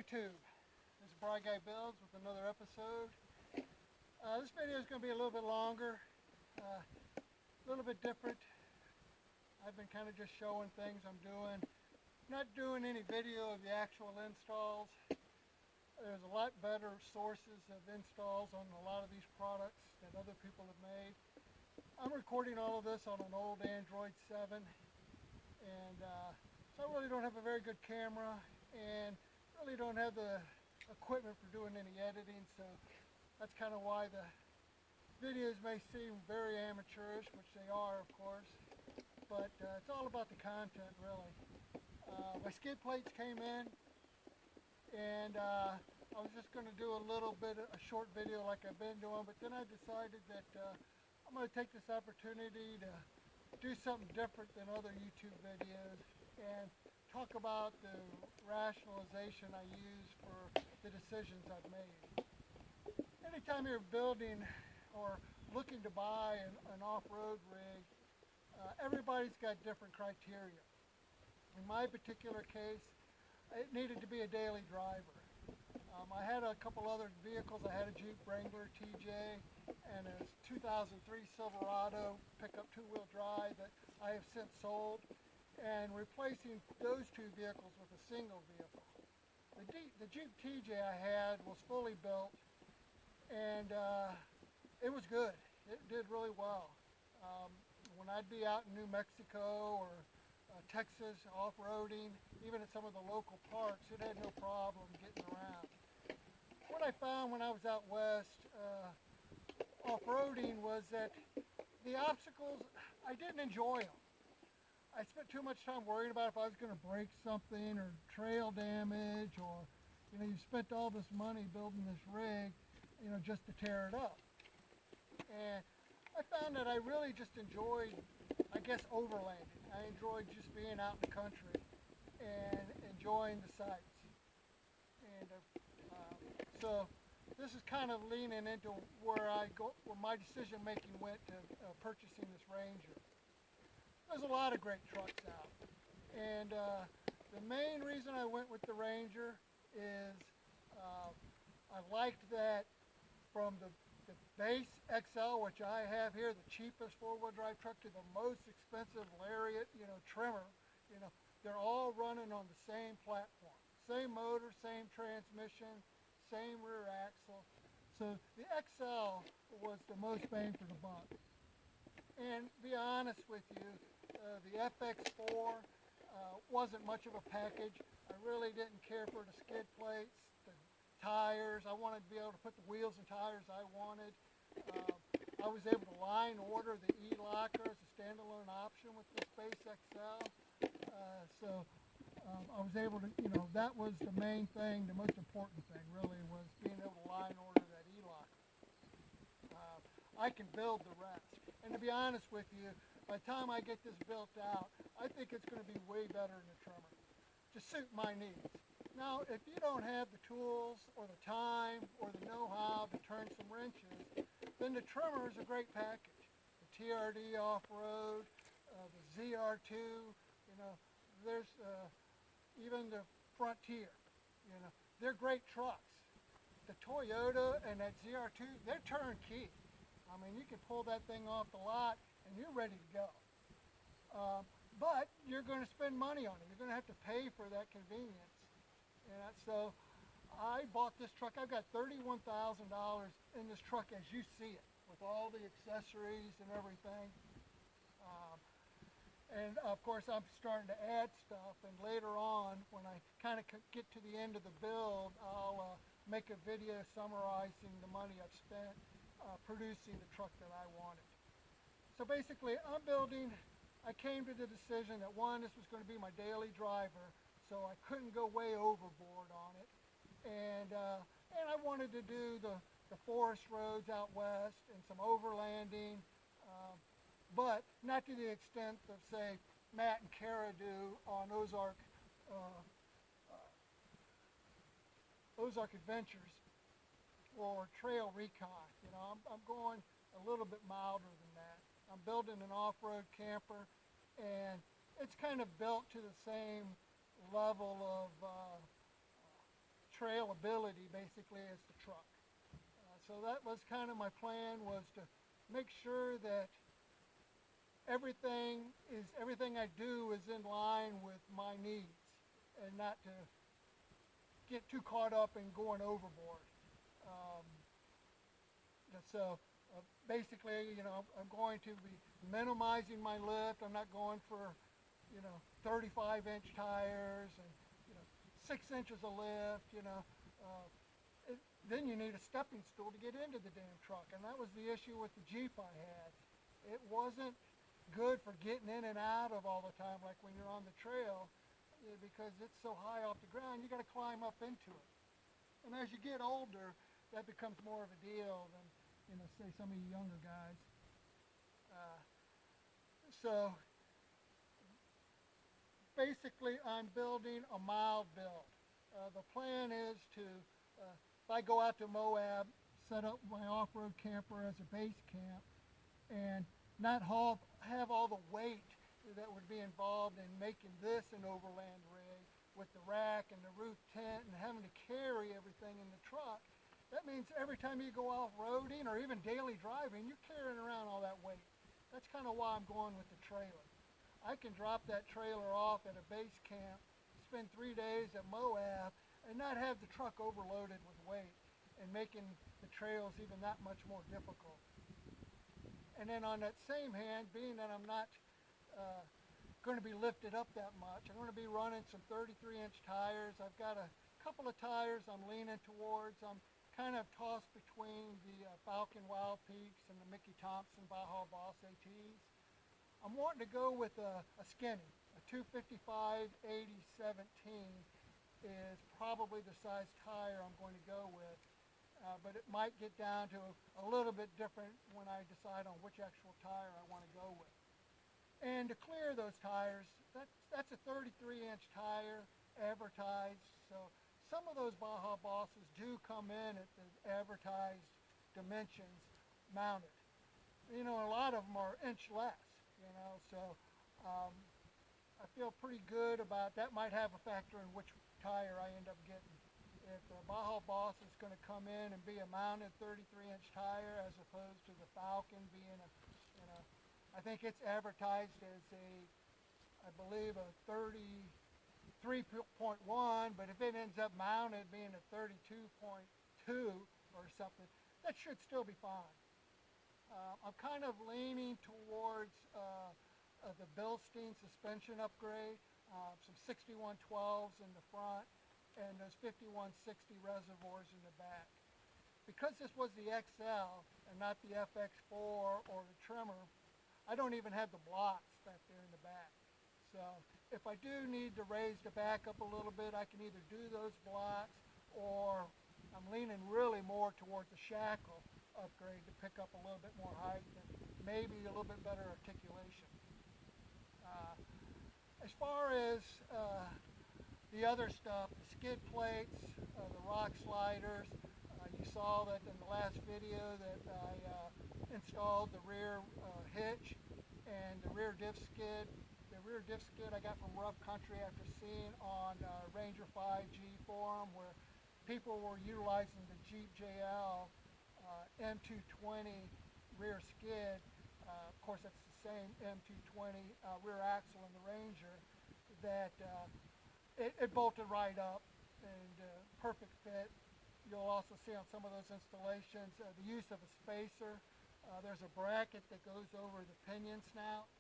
YouTube. This is Bright Guy Builds with another episode. This video is going to be a little bit longer, a little bit different. I've been kind of just showing things I'm doing, not doing any video of the actual installs. There's a lot better sources of installs on a lot of these products that other people have made. I'm recording all of this on an old Android 7, and so I really don't have a very good camera and really don't have the equipment for doing any editing, so that's kind of why the videos may seem very amateurish, which they are, of course, but it's all about the content, really. My skid plates came in, and I was just going to do a short video like I've been doing, but then I decided that I'm going to take this opportunity to do something different than other YouTube videos and talk about the rationalization I use for the decisions I've made. Anytime you're building or looking to buy an off-road rig, everybody's got different criteria. In my particular case, it needed to be a daily driver. I had a couple other vehicles. I had a Jeep Wrangler TJ and a 2003 Silverado pickup two-wheel drive that I have since sold, and replacing those two vehicles with a single vehicle. The Jeep TJ I had was fully built, and it was good. It did really well. When I'd be out in New Mexico or Texas off-roading, even at some of the local parks, it had no problem getting around. What I found when I was out west off-roading was that the obstacles, I didn't enjoy them. I spent too much time worrying about if I was going to break something or trail damage, or, you spent all this money building this rig, just to tear it up. And I found that I really just enjoyed, I guess, overlanding. I enjoyed just being out in the country and enjoying the sights. And so this is kind of leaning into where my decision making went to purchasing this Ranger. There's a lot of great trucks out, and the main reason I went with the Ranger is I liked that from the base XL, which I have here, the cheapest four-wheel drive truck, to the most expensive Lariat, trimmer, they're all running on the same platform, same motor, same transmission, same rear axle. So the XL was the most bang for the buck. And to be honest with you, the FX4 wasn't much of a package. I really didn't care for the skid plates, the tires. I wanted to be able to put the wheels and tires I wanted. I was able to line order the E-Locker as a standalone option with this base XL. So I was able to, that was the main thing, the most important thing really, was being able to line order that E-Locker. I can build the rest. And to be honest with you, by the time I get this built out, I think it's going to be way better than the trimmer, to suit my needs. Now, if you don't have the tools or the time or the know-how to turn some wrenches, then the trimmer is a great package. The TRD off-road, the ZR2, there's even the Frontier, they're great trucks. The Toyota and that ZR2, they're turnkey. I mean, you can pull that thing off the lot and you're ready to go. But you're going to spend money on it. You're going to have to pay for that convenience. And so I bought this truck. I've got $31,000 in this truck as you see it, with all the accessories and everything. And of course, I'm starting to add stuff. And later on, when I kind of get to the end of the build, I'll make a video summarizing the money I've spent producing the truck that I wanted. So basically, I came to the decision that one, this was going to be my daily driver, so I couldn't go way overboard on it. And I wanted to do the forest roads out west and some overlanding, but not to the extent that, say, Matt and Kara do on Ozark Adventures or Trail Recon. I'm going a little bit milder than that. I'm building an off-road camper, and it's kind of built to the same level of trailability basically as the truck. So that was kind of my plan, was to make sure that everything I do is in line with my needs, and not to get too caught up in going overboard. Um, so basically, I'm going to be minimizing my lift. I'm not going for 35-inch tires and 6 inches of lift. Then you need a stepping stool to get into the damn truck, and that was the issue with the Jeep I had. It wasn't good for getting in and out of all the time, like when you're on the trail, because it's so high off the ground, you got to climb up into it. And as you get older, that becomes more of a deal than, say some of you younger guys. So basically, I'm building a mild build. The plan is to, if I go out to Moab, set up my off-road camper as a base camp, and not have all the weight that would be involved in making this an overland rig with the rack and the roof tent and having to carry everything in the truck. That means every time you go off-roading or even daily driving, you're carrying around all that weight. That's kind of why I'm going with the trailer. I can drop that trailer off at a base camp, spend 3 days at Moab, and not have the truck overloaded with weight and making the trails even that much more difficult. And then on that same hand, being that I'm not going to be lifted up that much, I'm going to be running some 33-inch tires. I've got a couple of tires I'm leaning towards. I'm kind of tossed between the Falcon Wild Peaks and the Mickey Thompson Baja Boss ATs. I'm wanting to go with a skinny, a 255-80-17 is probably the size tire I'm going to go with. But it might get down to a little bit different when I decide on which actual tire I want to go with. And to clear those tires, that's a 33-inch tire advertised. So some of those Baja Bosses do come in at the advertised dimensions mounted. A lot of them are inch less, so I feel pretty good about that. Might have a factor in which tire I end up getting. If the Baja Boss is going to come in and be a mounted 33-inch tire as opposed to the Falcon being I think it's advertised as I believe a 33.1, but if it ends up mounted being a 32.2 or something, that should still be fine. I'm kind of leaning towards the Bilstein suspension upgrade, some 6112s in the front, and those 5160 reservoirs in the back. Because this was the XL and not the FX4 or the trimmer, I don't even have the blocks back there in the back. So if I do need to raise the back up a little bit, I can either do those blocks, or I'm leaning really more towards the shackle upgrade to pick up a little bit more height and maybe a little bit better articulation. As far as the other stuff, the skid plates, the rock sliders, you saw that in the last video that I installed the rear hitch and the rear diff skid. The rear diff skid I got from Rough Country after seeing on Ranger 5G forum where people were utilizing the Jeep JL M220 rear skid. Of course, that's the same M220 rear axle in the Ranger. That it bolted right up and perfect fit. You'll also see on some of those installations the use of a spacer. There's a bracket that goes over the pinion snout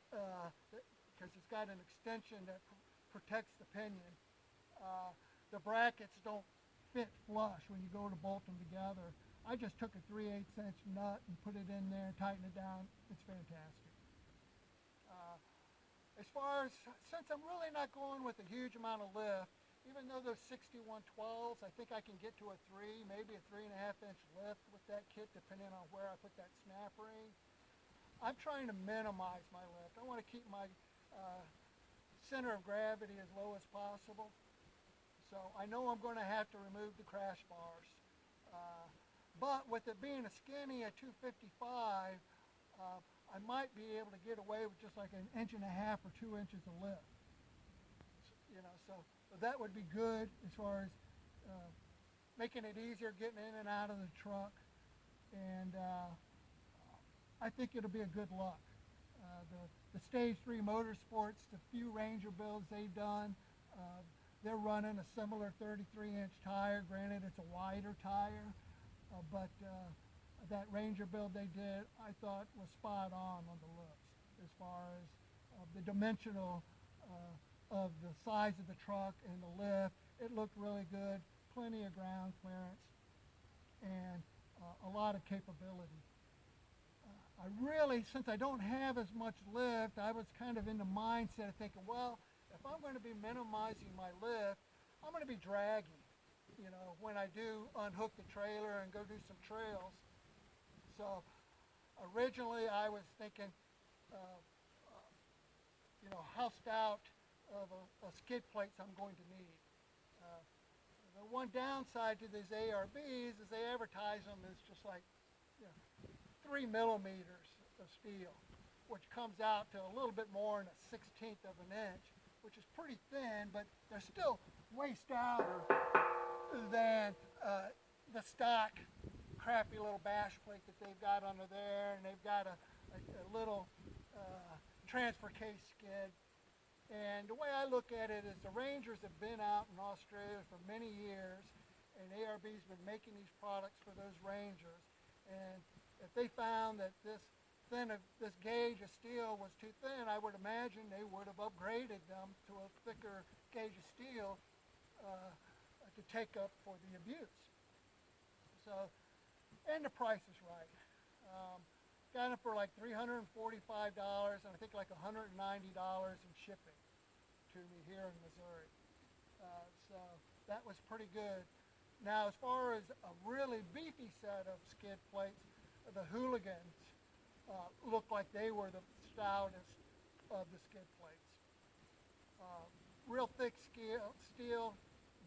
because it's got an extension that protects the pinion. The brackets don't fit flush when you go to bolt them together. I just took a 3/8 inch nut and put it in there, tighten it down. It's fantastic. As far as, since I'm really not going with a huge amount of lift, even though those 6112s, I think I can get to a 3, maybe a 3.5 inch lift with that kit, depending on where I put that snap ring. I'm trying to minimize my lift. I want to keep my center of gravity as low as possible. So I know I'm going to have to remove the crash bars. But with it being a skinny at 255, I might be able to get away with just like 1.5 inches or 2 inches of lift. So that would be good as far as making it easier getting in and out of the truck. And I think it'll be a good look. The Stage 3 Motorsports, the few Ranger builds they've done, they're running a similar 33-inch tire. Granted, it's a wider tire, but that Ranger build they did, I thought was spot on the looks as far as the dimensional of the size of the truck and the lift. It looked really good, plenty of ground clearance, and a lot of capability. I really, since I don't have as much lift, I was kind of in the mindset of thinking, well, if I'm going to be minimizing my lift, I'm going to be dragging, when I do unhook the trailer and go do some trails. So originally I was thinking, how stout of a skid plates I'm going to need. The one downside to these ARBs is they advertise them as just like 3 millimeters of steel, which comes out to a little bit more than a 1/16 of an inch, which is pretty thin, but they're still way stouter than the stock crappy little bash plate that they've got under there, and they've got a little transfer case skid. And the way I look at it is the Rangers have been out in Australia for many years, and ARB's been making these products for those Rangers. And if they found that this gauge of steel was too thin, I would imagine they would have upgraded them to a thicker gauge of steel to take up for the abuse. So, and the price is right. Got it for like $345, and I think like $190 in shipping to me here in Missouri. So that was pretty good. Now, as far as a really beefy set of skid plates, the Hooligans looked like they were the stoutest of the skid plates. Real thick steel,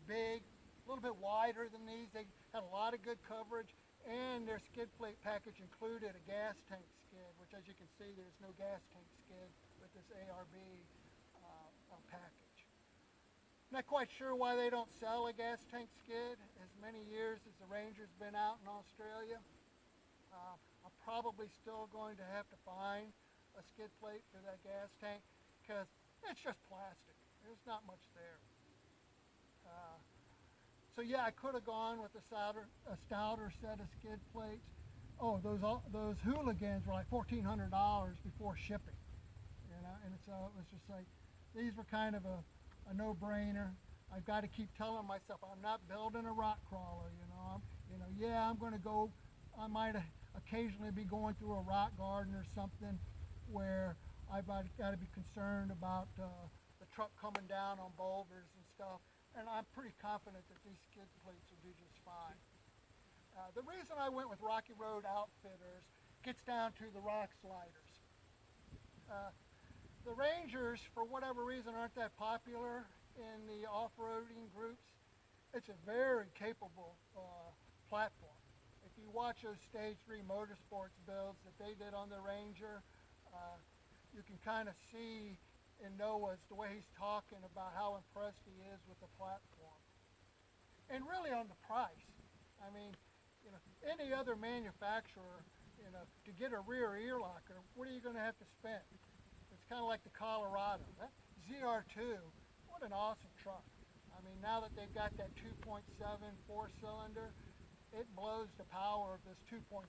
big, a little bit wider than these. They had a lot of good coverage, and their skid plate package included a gas tank skid, which, as you can see, there's no gas tank skid with this ARB package. Not quite sure why they don't sell a gas tank skid. As many years as the Ranger's been out in Australia, I'm probably still going to have to find a skid plate for that gas tank because it's just plastic. There's not much there. So yeah, I could have gone with a stouter set of skid plates. Oh, those Hooligans were like $1,400 before shipping, and so it was just like, these were kind of a no-brainer. I've got to keep telling myself I'm not building a rock crawler. Yeah, I'm going to go. I might occasionally be going through a rock garden or something where I've got to be concerned about the truck coming down on boulders and stuff. And I'm pretty confident that these skid plates will do just fine. The reason I went with Rocky Road Outfitters gets down to the rock sliders. The Rangers, for whatever reason, aren't that popular in the off-roading groups. It's a very capable platform. If you watch those Stage 3 Motorsports builds that they did on the Ranger, you can kind of see in Noah's the way he's talking about how impressed he is with the platform. And really on the price. I mean, any other manufacturer, to get a rear ear locker, what are you going to have to spend? It's kind of like the Colorado. That ZR2, what an awesome truck. I mean, now that they've got that 2.7 4-cylinder, it blows the power of this 2.3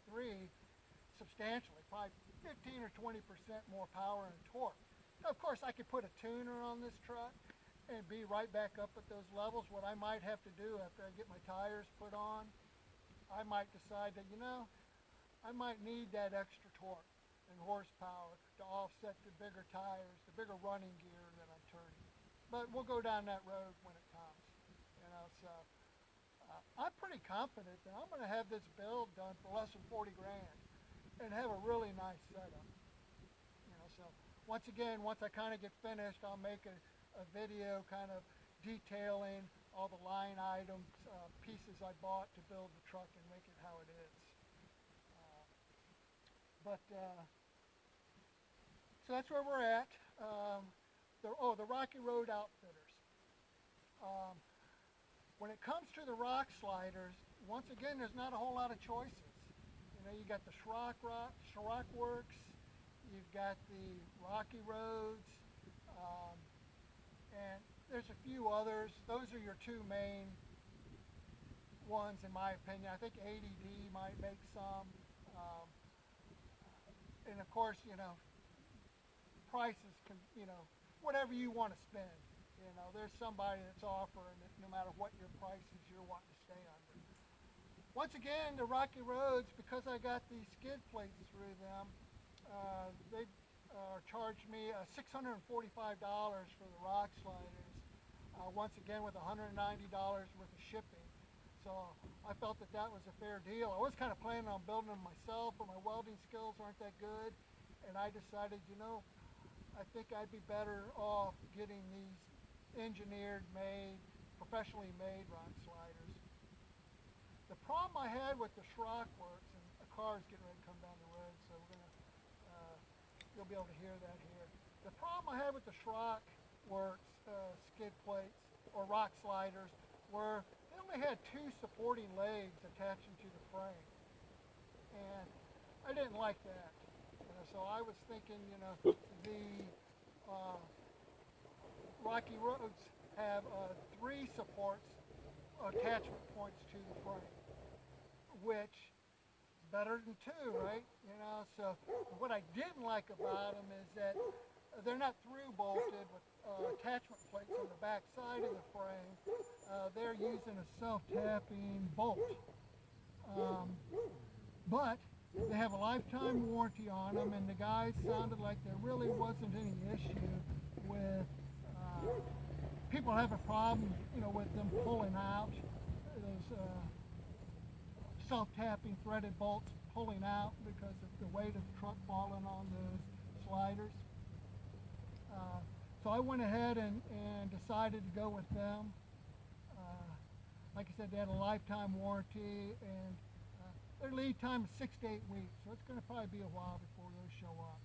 substantially, probably 15 or 20% more power and torque. Now, of course, I could put a tuner on this truck and be right back up at those levels. What I might have to do after I get my tires put on, I might decide that, I might need that extra torque and horsepower to offset the bigger tires, the bigger running gear that I'm turning. But we'll go down that road when it comes. So I'm pretty confident that I'm going to have this build done for less than 40 grand and have a really nice setup. So once again, once I kind of get finished, I'll make a video kind of detailing all the line items, pieces I bought to build the truck and make it how it is. So that's where we're at. The Rocky Road Outfitters. When it comes to the rock sliders, once again, there's not a whole lot of choices. You know, you got the Schrock Works, you've got the Rocky Roads, um, and there's a few others. Those are your two main ones, in my opinion. I think ADD might make some, um, and of course, you know, prices can, you know, whatever you want to spend. You know, there's somebody that's offering it no matter what your prices you're wanting to stay under. Once again, the Rocky Roads, because I got these skid plates through them, they charged me $645 for the rock sliders. Once again, with $190 worth of shipping. So I felt that that was a fair deal. I was kind of planning on building them myself, but my welding skills aren't that good. And I decided, you know, I think I'd be better off getting these engineered, made, professionally made rock sliders. The problem I had with the Schrock Works, and a car's getting ready to come down the road, so we're gonna, you'll be able to hear that here. The problem I had with the Schrock Works skid plates or rock sliders were they only had two supporting legs attaching to the frame, and I didn't like that. So I was thinking, you know, the Rocky Roads have three supports, attachment points to the frame, which is better than two, right? You know, so what I didn't like about them is that they're not through bolted with attachment plates on the back side of the frame. They're using a self-tapping bolt. But they have a lifetime warranty on them, and the guys sounded like there really wasn't any issue with people having problems, you know, with them pulling out those self-tapping threaded bolts pulling out because of the weight of the truck falling on those sliders. So I went ahead and decided to go with them. Like I said, they had a lifetime warranty, and their lead time is 6 to 8 weeks, so it's going to probably be a while before those show up.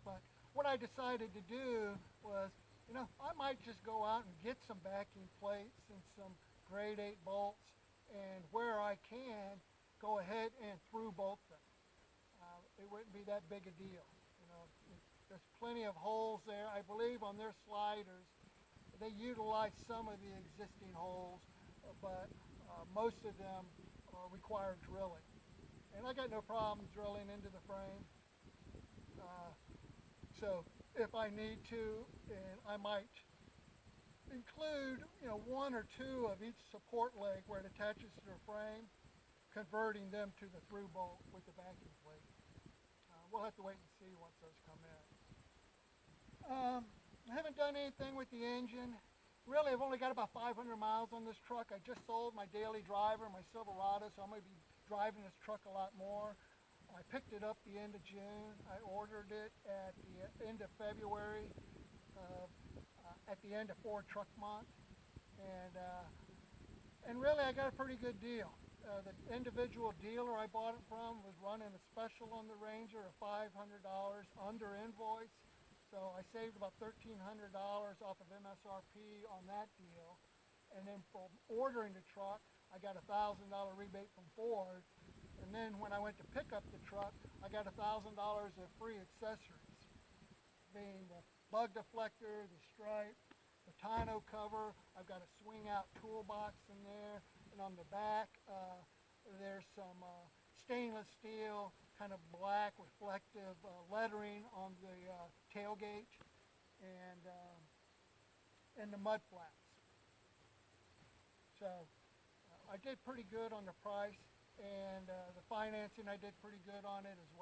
But what I decided to do was, you know, I might just go out and get some backing plates and some grade 8 bolts, and where I can, go ahead and through bolt them. It wouldn't be that big a deal. You know, there's plenty of holes there. I believe on their sliders, they utilize some of the existing holes, but most of them require drilling. And I got no problem drilling into the frame. So if I need to, and I might include, you know, one or two of each support leg where it attaches to the frame, converting them to the through bolt with the backing plate. We'll have to wait and see once those come in. I haven't done anything with the engine. Really, I've only got about 500 miles on this truck. I just sold my daily driver, my Silverado, so I'm going to be driving this truck a lot more. I picked it up the end of June. I ordered it at the end of February, at the end of Ford Truck Month. And really, I got a pretty good deal. The individual dealer I bought it from was running a special on the Ranger of $500 under invoice. So I saved about $1,300 off of MSRP on that deal. And then for ordering the truck, I got a $1,000 rebate from Ford. And then when I went to pick up the truck, I got $1,000 of free accessories, being the bug deflector, the stripe, the tonneau cover. I've got a swing out toolbox in there. And on the back, there's some stainless steel, kind of black reflective lettering on the tailgate and the mud flaps. So I did pretty good on the price, and the financing I did pretty good on it as well.